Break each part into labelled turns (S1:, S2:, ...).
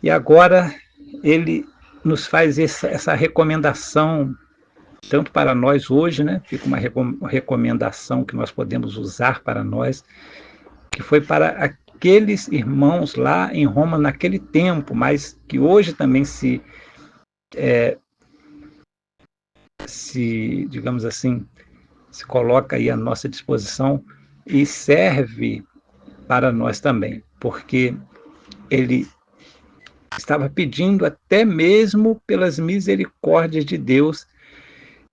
S1: E agora ele nos faz essa recomendação, tanto para nós hoje, né? Fica uma recomendação que nós podemos usar para nós, que foi para aqueles irmãos lá em Roma naquele tempo, mas que hoje também digamos assim, se coloca aí à nossa disposição e serve para nós também, porque ele estava pedindo até mesmo pelas misericórdias de Deus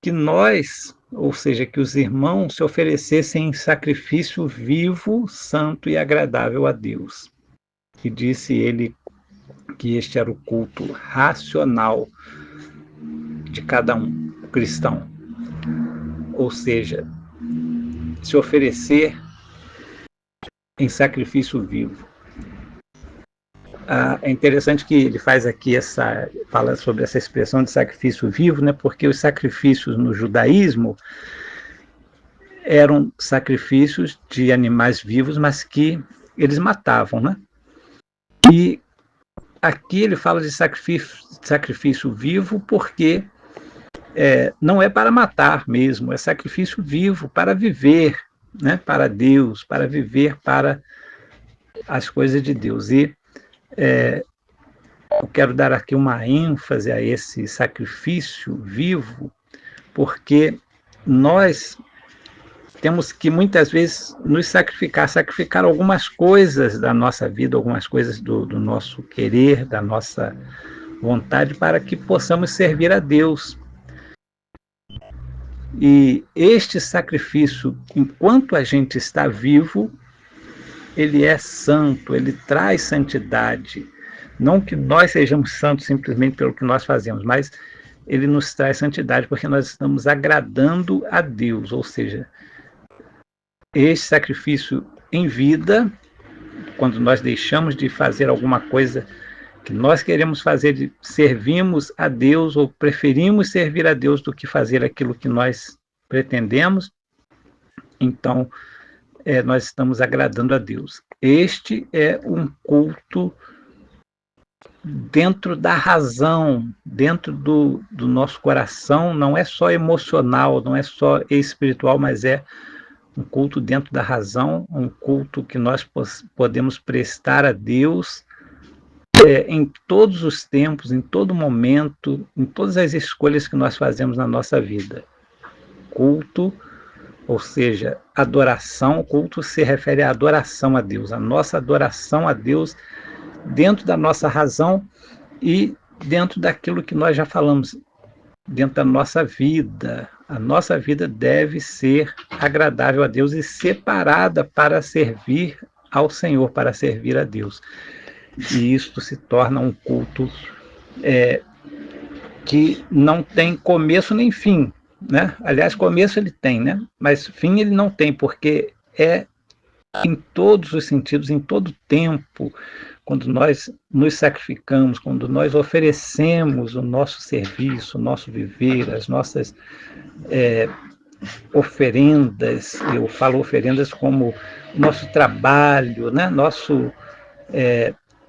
S1: que nós, ou seja, que os irmãos se oferecessem em sacrifício vivo, santo e agradável a Deus. E disse ele que este era o culto racional de cada um cristão. Ou seja, se oferecer em sacrifício vivo. É interessante que ele faz aqui fala sobre essa expressão de sacrifício vivo, né? Porque os sacrifícios no judaísmo eram sacrifícios de animais vivos, mas que eles matavam, né? E aqui ele fala de sacrifício vivo porque não é para matar mesmo, é sacrifício vivo para viver, né? Para Deus, para viver para as coisas de Deus. E eu quero dar aqui uma ênfase a esse sacrifício vivo, porque nós temos que muitas vezes nos sacrificar algumas coisas da nossa vida, algumas coisas do nosso querer, da nossa vontade, para que possamos servir a Deus. E este sacrifício, enquanto a gente está vivo, ele é santo, ele traz santidade. Não que nós sejamos santos simplesmente pelo que nós fazemos, mas ele nos traz santidade porque nós estamos agradando a Deus, ou seja, este sacrifício em vida, quando nós deixamos de fazer alguma coisa que nós queremos fazer, servimos a Deus ou preferimos servir a Deus do que fazer aquilo que nós pretendemos, então nós estamos agradando a Deus. Este é um culto dentro da razão, dentro do nosso coração, não é só emocional, não é só espiritual, mas é um culto dentro da razão, um culto que nós podemos prestar a Deus em todos os tempos, em todo momento, em todas as escolhas que nós fazemos na nossa vida. Culto, ou seja, adoração, culto se refere à adoração a Deus, a nossa adoração a Deus dentro da nossa razão e dentro daquilo que nós já falamos, dentro da nossa vida. A nossa vida deve ser agradável a Deus e separada para servir ao Senhor, para servir a Deus. E isto se torna um culto que não tem começo nem fim, né? Aliás, começo ele tem, né? Mas fim ele não tem, porque é em todos os sentidos, em todo tempo, quando nós nos sacrificamos, quando nós oferecemos o nosso serviço, o nosso viver, as nossas oferendas, eu falo oferendas como nosso trabalho, né?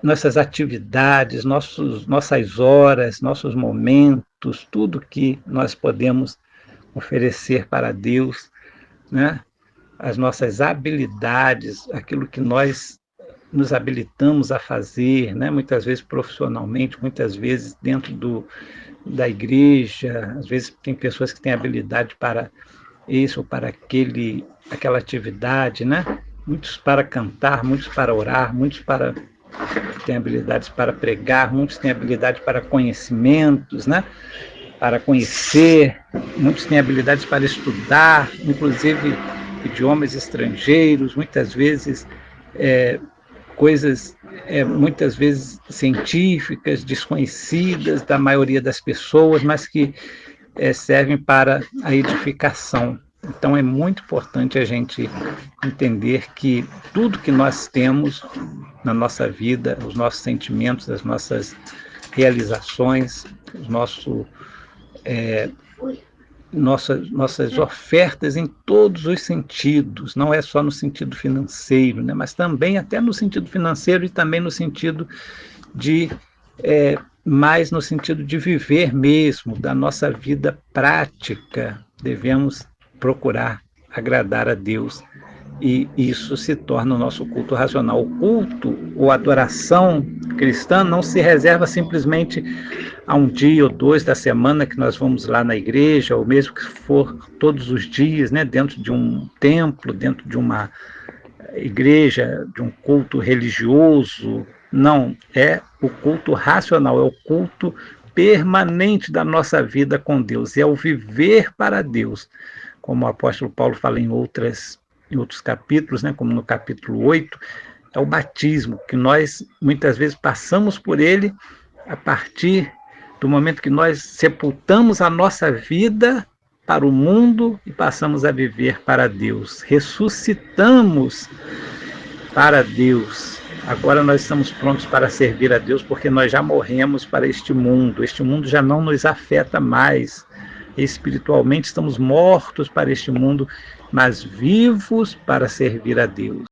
S1: Nossas atividades, nossas horas, nossos momentos, tudo que nós podemos oferecer para Deus, né? As nossas habilidades, aquilo que nós nos habilitamos a fazer, né? Muitas vezes profissionalmente, muitas vezes dentro da igreja, às vezes tem pessoas que têm habilidade para isso ou para aquela atividade, né? Muitos para cantar, muitos para orar, muitos têm habilidades para pregar, muitos têm habilidade para conhecimentos, né? Para conhecer, muitos têm habilidades para estudar, inclusive idiomas estrangeiros, muitas vezes coisas muitas vezes científicas, desconhecidas da maioria das pessoas, mas que servem para a edificação. Então é muito importante a gente entender que tudo que nós temos na nossa vida, os nossos sentimentos, as nossas realizações, nossas ofertas em todos os sentidos, não é só no sentido financeiro, né, mas também até no sentido financeiro e também no sentido de mas no sentido de viver mesmo, da nossa vida prática, devemos procurar agradar a Deus. E isso se torna o nosso culto racional. O culto ou adoração cristã não se reserva simplesmente a um dia ou dois da semana que nós vamos lá na igreja, ou mesmo que for todos os dias, né, dentro de um templo, dentro de uma igreja, de um culto religioso. Não, é o culto racional, é o culto permanente da nossa vida com Deus, é o viver para Deus, como o apóstolo Paulo fala em outros capítulos, né, como no capítulo 8, é o batismo, que nós muitas vezes passamos por ele a partir do momento que nós sepultamos a nossa vida para o mundo e passamos a viver para Deus. Ressuscitamos para Deus. Agora nós estamos prontos para servir a Deus porque nós já morremos para este mundo. Este mundo já não nos afeta mais. Espiritualmente estamos mortos para este mundo, mas vivos para servir a Deus.